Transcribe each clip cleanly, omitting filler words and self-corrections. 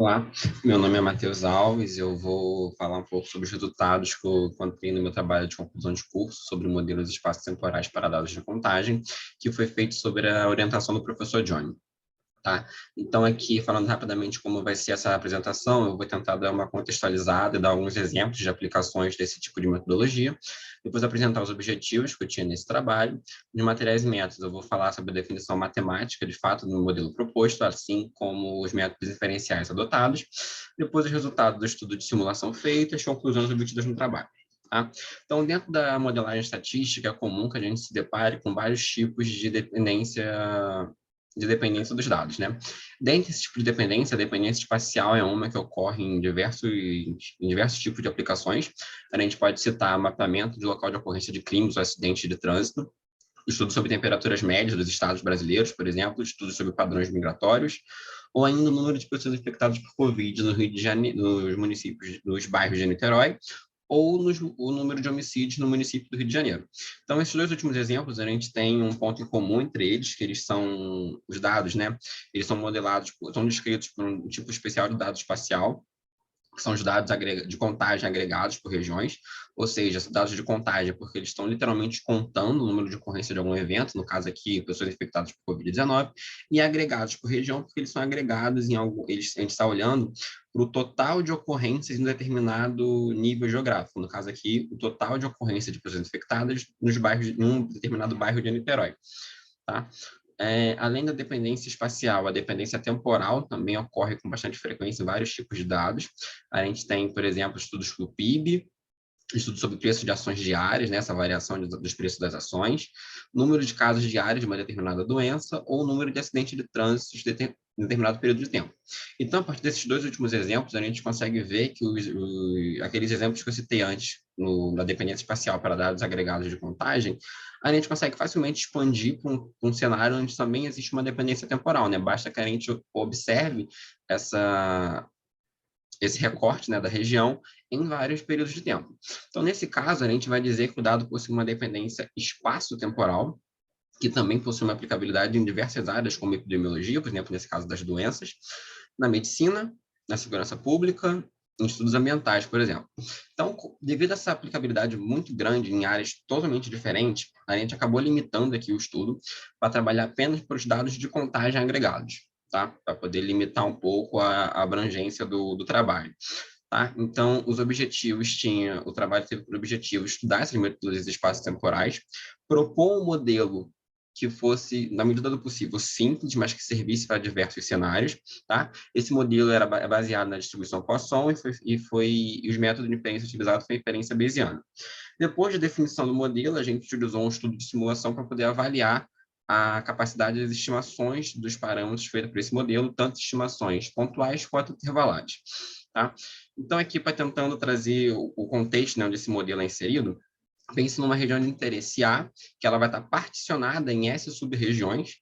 Olá, meu nome é Matheus Alves. Eu vou falar um pouco sobre os resultados que eu encontrei no meu trabalho de conclusão de curso sobre modelos espaço-temporais para dados de contagem, que foi feito sobre a orientação do professor Johnny. Tá? Então, aqui, falando rapidamente como vai ser essa apresentação, eu vou tentar dar uma contextualizada e dar alguns exemplos de aplicações desse tipo de metodologia, depois apresentar os objetivos que eu tinha nesse trabalho, de materiais e métodos. Eu vou falar sobre a definição matemática, de fato, do modelo proposto, assim como os métodos inferenciais adotados, depois os resultados do estudo de simulação feito e as conclusões obtidas no trabalho. Tá? Então, dentro da modelagem estatística, é comum que a gente se depare com vários tipos de dependência dos dados, né? Dentre esse tipo de dependência, a dependência espacial é uma que ocorre em diversos tipos de aplicações. A gente pode citar mapeamento de local de ocorrência de crimes ou acidentes de trânsito, estudo sobre temperaturas médias dos estados brasileiros, por exemplo, estudos sobre padrões migratórios, ou ainda o número de pessoas infectadas por Covid no Rio de Janeiro, nos municípios, nos bairros de Niterói, ou o número de homicídios no município do Rio de Janeiro. Então, esses dois últimos exemplos, a gente tem um ponto em comum entre eles, que eles são os dados, né? Eles são modelados, são descritos por um tipo especial de dado espacial, que são os dados de contagem agregados por regiões, ou seja, dados de contagem, porque eles estão literalmente contando o número de ocorrência de algum evento, no caso aqui, pessoas infectadas por Covid-19, e agregados por região, porque eles são agregados em algo, a gente está olhando para o total de ocorrências em um determinado nível geográfico, no caso aqui, o total de ocorrência de pessoas infectadas em um determinado bairro de Niterói. Tá? Além da dependência espacial, a dependência temporal também ocorre com bastante frequência em vários tipos de dados. A gente tem, por exemplo, estudos do PIB, estudos sobre preço de ações diárias, né, essa variação dos preços das ações, número de casos diários de uma determinada doença ou número de acidentes de trânsito em determinado período de tempo. Então, a partir desses dois últimos exemplos, a gente consegue ver que aqueles exemplos que eu citei antes, na dependência espacial para dados agregados de contagem, a gente consegue facilmente expandir para um cenário onde também existe uma dependência temporal, né? Basta que a gente observe esse recorte, né, da região em vários períodos de tempo. Então, nesse caso, a gente vai dizer que o dado possui uma dependência espaço-temporal, que também possui uma aplicabilidade em diversas áreas, como epidemiologia, por exemplo, nesse caso das doenças, na medicina, na segurança pública, em estudos ambientais, por exemplo. Então, devido a essa aplicabilidade muito grande em áreas totalmente diferentes, a gente acabou limitando aqui o estudo para trabalhar apenas para os dados de contagem agregados, tá? Para poder limitar um pouco a abrangência do trabalho. Tá? Então, o trabalho teve por objetivo estudar essas metodologias espaço-temporais, propor um modelo que fosse, na medida do possível, simples, mas que servisse para diversos cenários. Tá? Esse modelo era baseado na distribuição Poisson e os métodos de inferência utilizados foi a inferência bayesiana. Depois da definição do modelo, a gente utilizou um estudo de simulação para poder avaliar a capacidade das estimações dos parâmetros feitas por esse modelo, tanto estimações pontuais quanto intervalares. Tá? Então, aqui, para tentando trazer o contexto, né, onde esse modelo é inserido, pense numa região de interesse A, que ela vai estar particionada em S sub-regiões,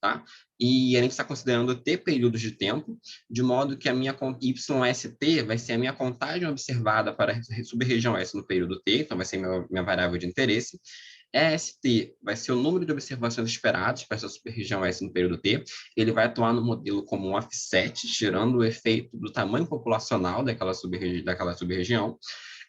tá? E a gente está considerando T períodos de tempo, de modo que a minha YST vai ser a minha contagem observada para a sub-região S no período T, então vai ser minha variável de interesse. EST vai ser o número de observações esperadas para essa sub-região S no período T. Ele vai atuar no modelo como um offset, tirando o efeito do tamanho populacional daquela sub-região.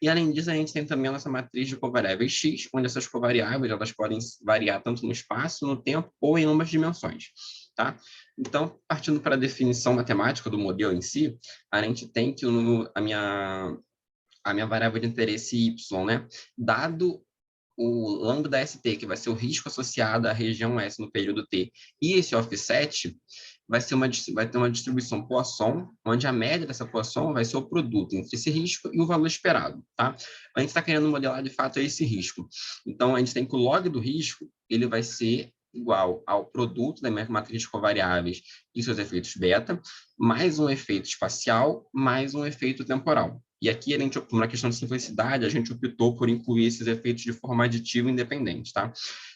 E, além disso, a gente tem também a nossa matriz de covariáveis X, onde essas covariáveis elas podem variar tanto no espaço, no tempo ou em ambas dimensões. Tá? Então, partindo para a definição matemática do modelo em si, a gente tem que a minha variável de interesse Y, né? Dado o lambda ST, que vai ser o risco associado à região S no período T, e esse offset vai ter uma distribuição Poisson, onde a média dessa Poisson vai ser o produto entre esse risco e o valor esperado. Tá? A gente está querendo modelar, de fato, esse risco. Então, a gente tem que o log do risco ele vai ser igual ao produto da minha matriz de covariáveis e seus efeitos beta, mais um efeito espacial, mais um efeito temporal. E aqui, por uma questão de simplicidade, a gente optou por incluir esses efeitos de forma aditiva independente, tá?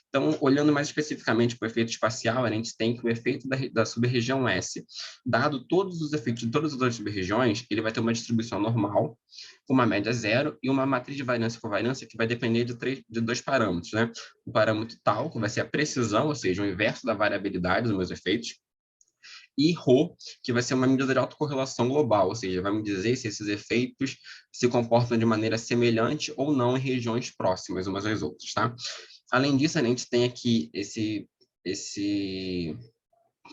Então, olhando mais especificamente para o efeito espacial, a gente tem que o efeito da sub-região S, dado todos os efeitos de todas as outras sub-regiões, ele vai ter uma distribuição normal, com uma média zero, e uma matriz de variância e covariância que vai depender de dois parâmetros, né? O parâmetro tal, que vai ser a precisão, ou seja, o inverso da variabilidade dos meus efeitos, e Rho, que vai ser uma medida de autocorrelação global, ou seja, vai me dizer se esses efeitos se comportam de maneira semelhante ou não em regiões próximas umas às outras, tá? Além disso, a gente tem aqui esse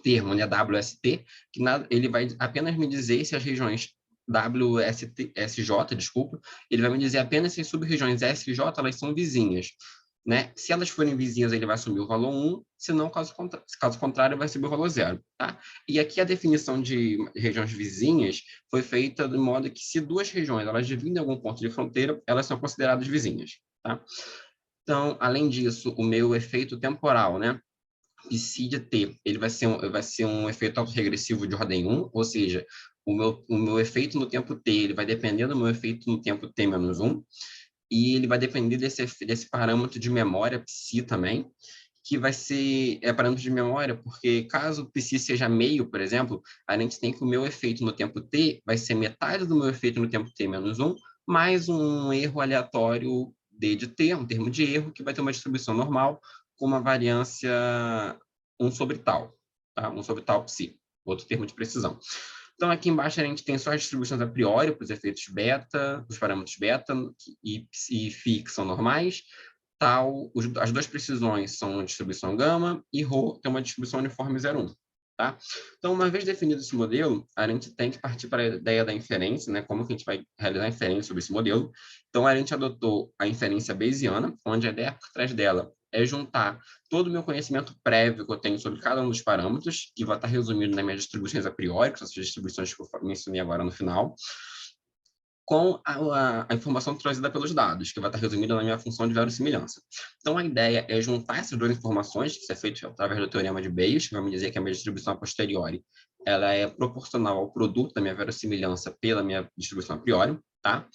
termo, né, WST, que ele vai apenas me dizer se as regiões WSJ, desculpa, ele vai me dizer apenas se as sub-regiões SJ elas são vizinhas. Né? Se elas forem vizinhas, ele vai assumir o valor 1, se não, caso contrário, vai subir o valor 0. Tá? E aqui a definição de regiões vizinhas foi feita de modo que se duas regiões elas dividem algum ponto de fronteira, elas são consideradas vizinhas. Tá? Então, além disso, o meu efeito temporal, né? Psi de t, ele vai ser um efeito autorregressivo de ordem 1, ou seja, o meu efeito no tempo t, ele vai depender do meu efeito no tempo t menos 1, e ele vai depender desse parâmetro de memória, psi também, que vai ser parâmetro de memória, porque caso o psi seja meio, por exemplo, a gente tem que o meu efeito no tempo t vai ser metade do meu efeito no tempo t menos 1, mais um erro aleatório d de t, um termo de erro, que vai ter uma distribuição normal, com uma variância 1 sobre tal, tá? 1 sobre tal psi, outro termo de precisão. Então, aqui embaixo a gente tem só as distribuições a priori para os efeitos beta, os parâmetros beta e phi que são normais, tal, as duas precisões são uma distribuição gama e Rho tem uma distribuição uniforme 0,1. Tá? Então, uma vez definido esse modelo, a gente tem que partir para a ideia da inferência, né? Como que a gente vai realizar a inferência sobre esse modelo. Então, a gente adotou a inferência bayesiana, onde a ideia por trás dela é juntar todo o meu conhecimento prévio que eu tenho sobre cada um dos parâmetros, que vai estar resumido nas minhas distribuições a priori, que são as distribuições que eu mencionei agora no final, com a informação trazida pelos dados, que vai estar resumida na minha função de verossimilhança. Então, a ideia é juntar essas duas informações, que isso é feito através do teorema de Bayes, que vai me dizer que a minha distribuição a posteriori ela é proporcional ao produto da minha verossimilhança pela minha distribuição a priori, tá?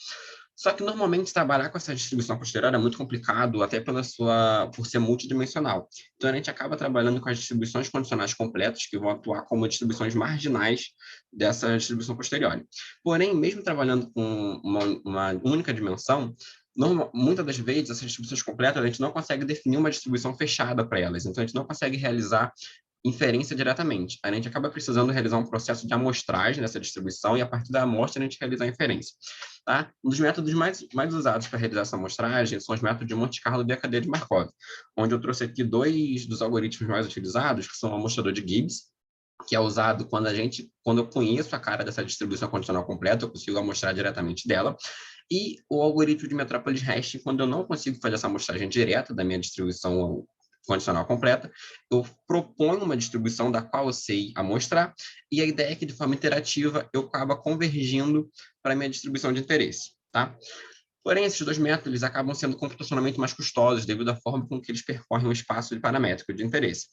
Só que, normalmente, trabalhar com essa distribuição posterior é muito complicado, até por ser multidimensional. Então, a gente acaba trabalhando com as distribuições condicionais completas, que vão atuar como distribuições marginais dessa distribuição posterior. Porém, mesmo trabalhando com uma única dimensão, muitas das vezes, essas distribuições completas, a gente não consegue definir uma distribuição fechada para elas. Então, a gente não consegue realizar inferência diretamente. A gente acaba precisando realizar um processo de amostragem nessa distribuição e, a partir da amostra, a gente realiza a inferência. Tá? Um dos métodos mais usados para realizar essa amostragem são os métodos de Monte Carlo e a cadeia de Markov, onde eu trouxe aqui dois dos algoritmos mais utilizados, que são o amostrador de Gibbs, que é usado quando eu conheço a cara dessa distribuição condicional completa, eu consigo amostrar diretamente dela, e o algoritmo de Metropolis Hashing, quando eu não consigo fazer essa amostragem direta da minha distribuição condicional completa, eu proponho uma distribuição da qual eu sei amostrar, e a ideia é que, de forma iterativa, eu acaba convergindo para a minha distribuição de interesse. Tá? Porém, esses dois métodos eles acabam sendo computacionalmente mais custosos devido à forma com que eles percorrem o espaço paramétrico de interesse.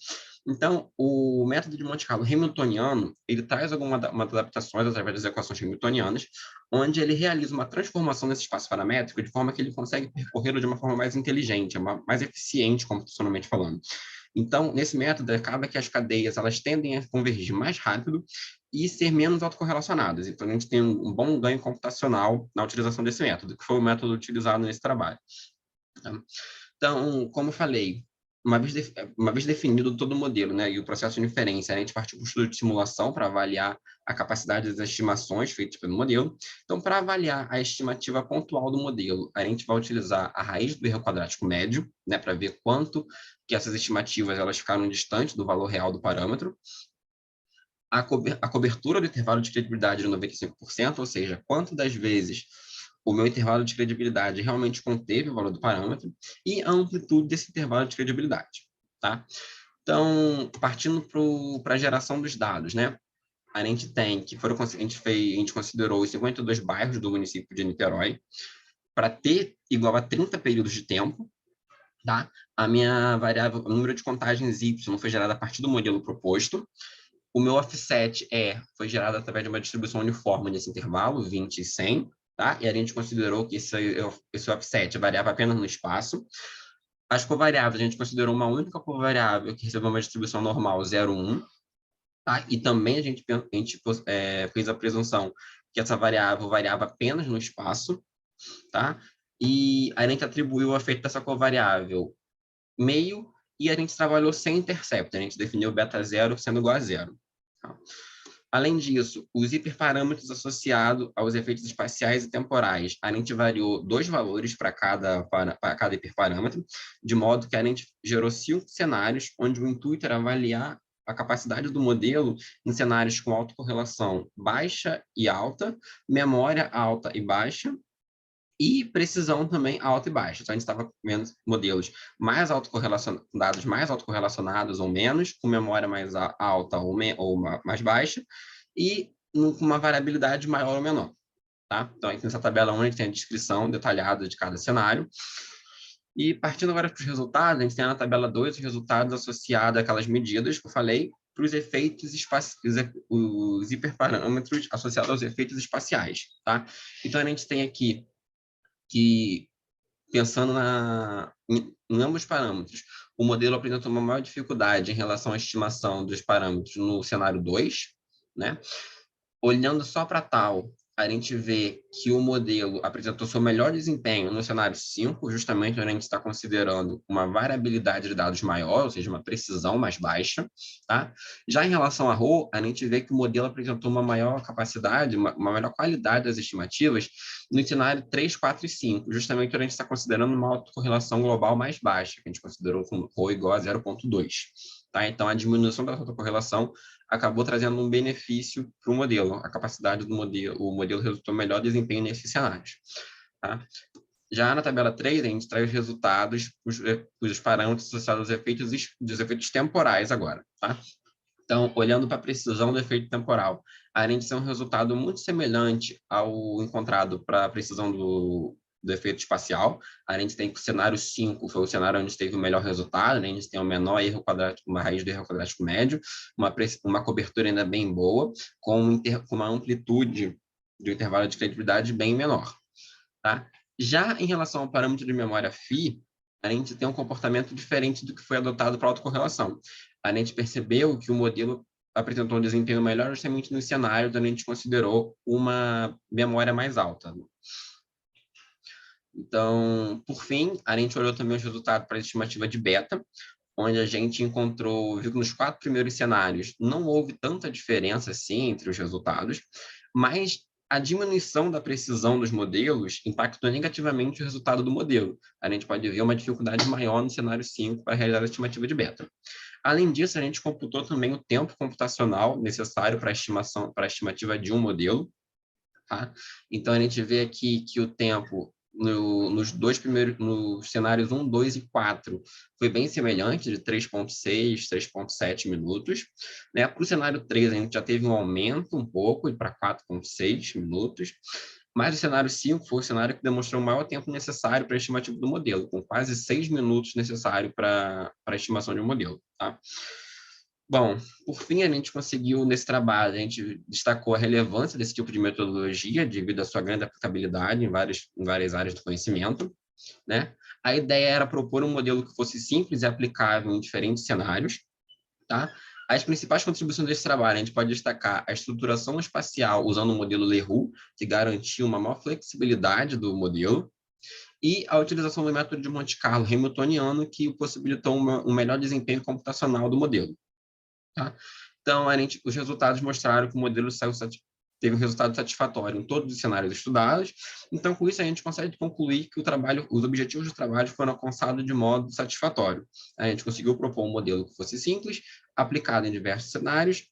Então, o método de Monte Carlo hamiltoniano, ele traz algumas adaptações através das equações hamiltonianas, onde ele realiza uma transformação nesse espaço paramétrico de forma que ele consegue percorrê-lo de uma forma mais inteligente, mais eficiente, computacionalmente falando. Então, nesse método, acaba que as cadeias elas tendem a convergir mais rápido e ser menos autocorrelacionadas. Então, a gente tem um bom ganho computacional na utilização desse método, que foi o método utilizado nesse trabalho. Tá? Então, como eu falei, uma vez definido todo o modelo, né, e o processo de inferência, a gente partiu para o estudo de simulação para avaliar a capacidade das estimações feitas pelo modelo. Então, para avaliar a estimativa pontual do modelo, a gente vai utilizar a raiz do erro quadrático médio, né, para ver quanto que essas estimativas elas ficaram distantes do valor real do parâmetro. A cobertura do intervalo de credibilidade de 95%, ou seja, quanto das vezes o meu intervalo de credibilidade realmente conteve o valor do parâmetro, e a amplitude desse intervalo de credibilidade. Tá? Então, partindo para a geração dos dados, né? A gente tem que a gente considerou os 52 bairros do município de Niterói para t igual a 30 períodos de tempo. Tá? A minha variável, o número de contagens y foi gerado a partir do modelo proposto. O meu offset foi gerado através de uma distribuição uniforme nesse intervalo, 20 e 100, tá? E a gente considerou que esse offset variava apenas no espaço. As covariáveis, a gente considerou uma única covariável que recebeu uma distribuição normal 0,1, tá? E também a gente fez a presunção que essa variável variava apenas no espaço, tá? E a gente atribuiu o efeito dessa covariável meio, e a gente trabalhou sem intercepto, a gente definiu beta zero sendo igual a zero. Tá? Além disso, os hiperparâmetros associados aos efeitos espaciais e temporais, a gente variou 2 valores para cada hiperparâmetro, de modo que a gente gerou 5 cenários, onde o intuito era avaliar a capacidade do modelo em cenários com autocorrelação baixa e alta, memória alta e baixa, e precisão também alta e baixa. Então, a gente estava vendo modelos mais autocorrelacionados, dados mais autocorrelacionados ou menos, com memória mais alta ou mais baixa, e com uma variabilidade maior ou menor. Tá? Então, aqui nessa tabela 1, a gente tem a descrição detalhada de cada cenário. E partindo agora para os resultados, a gente tem na tabela 2 os resultados associados àquelas medidas que eu falei, para os efeitos os hiperparâmetros associados aos efeitos espaciais. Tá? Então, a gente tem aqui que, pensando em ambos os parâmetros, o modelo apresentou uma maior dificuldade em relação à estimação dos parâmetros no cenário 2, né? Olhando só para tal, a gente vê que o modelo apresentou seu melhor desempenho no cenário 5, justamente onde a gente está considerando uma variabilidade de dados maior, ou seja, uma precisão mais baixa. Tá? Já em relação a RHO, a gente vê que o modelo apresentou uma maior capacidade, uma maior qualidade das estimativas no cenário 3, 4 e 5, justamente onde a gente está considerando uma autocorrelação global mais baixa, que a gente considerou com RHO igual a 0,2. Tá? Então, a diminuição da autocorrelação acabou trazendo um benefício para o modelo, a capacidade do modelo, o modelo resultou melhor desempenho nesses cenários. Tá? Já na tabela 3, a gente traz os resultados, os parâmetros associados dos efeitos temporais agora. Tá? Então, olhando para a precisão do efeito temporal, a gente tem um resultado muito semelhante ao encontrado para a precisão do efeito espacial. A gente tem que o cenário 5 foi o cenário onde teve o melhor resultado, né? A gente tem o menor erro quadrático, uma raiz do erro quadrático médio, uma cobertura ainda bem boa, com uma amplitude do intervalo de credibilidade bem menor. Tá? Já em relação ao parâmetro de memória Phi, a gente tem um comportamento diferente do que foi adotado para a autocorrelação. A gente percebeu que o modelo apresentou um desempenho melhor justamente no cenário onde a gente considerou uma memória mais alta. Então, por fim, a gente olhou também os resultados para a estimativa de beta, onde a gente viu que nos 4 primeiros cenários não houve tanta diferença assim entre os resultados, mas a diminuição da precisão dos modelos impactou negativamente o resultado do modelo. A gente pode ver uma dificuldade maior no cenário 5 para realizar a estimativa de beta. Além disso, a gente computou também o tempo computacional necessário para a estimativa de um modelo. Tá? Então, a gente vê aqui que o tempo nos cenários 1, 2 e 4, foi bem semelhante, de 3,6, 3,7 minutos. Né? Para o cenário 3, a gente já teve um aumento um pouco, para 4,6 minutos. Mas o cenário 5 foi o cenário que demonstrou o maior tempo necessário para a estimativa do modelo, com quase 6 minutos necessário para a estimação de um modelo. Tá? Bom, por fim, a gente conseguiu, nesse trabalho, a gente destacou a relevância desse tipo de metodologia, devido à sua grande aplicabilidade em várias áreas do conhecimento. Né? A ideia era propor um modelo que fosse simples e aplicável em diferentes cenários. Tá? As principais contribuições desse trabalho, a gente pode destacar a estruturação espacial usando o modelo Leroux, que garantiu uma maior flexibilidade do modelo, e a utilização do método de Monte Carlo hamiltoniano, que possibilitou um melhor desempenho computacional do modelo. Tá? Então, os resultados mostraram que o modelo teve um resultado satisfatório em todos os cenários estudados. Então, com isso, a gente consegue concluir que os objetivos do trabalho foram alcançados de modo satisfatório. A gente conseguiu propor um modelo que fosse simples, aplicado em diversos cenários.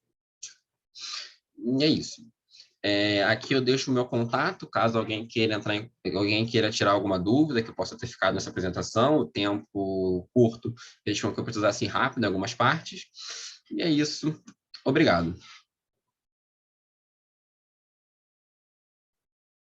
E é isso. Aqui eu deixo o meu contato, caso alguém queira tirar alguma dúvida que possa ter ficado nessa apresentação. O tempo curto, deixou que eu precisasse ir rápido em algumas partes. E é isso. Obrigado.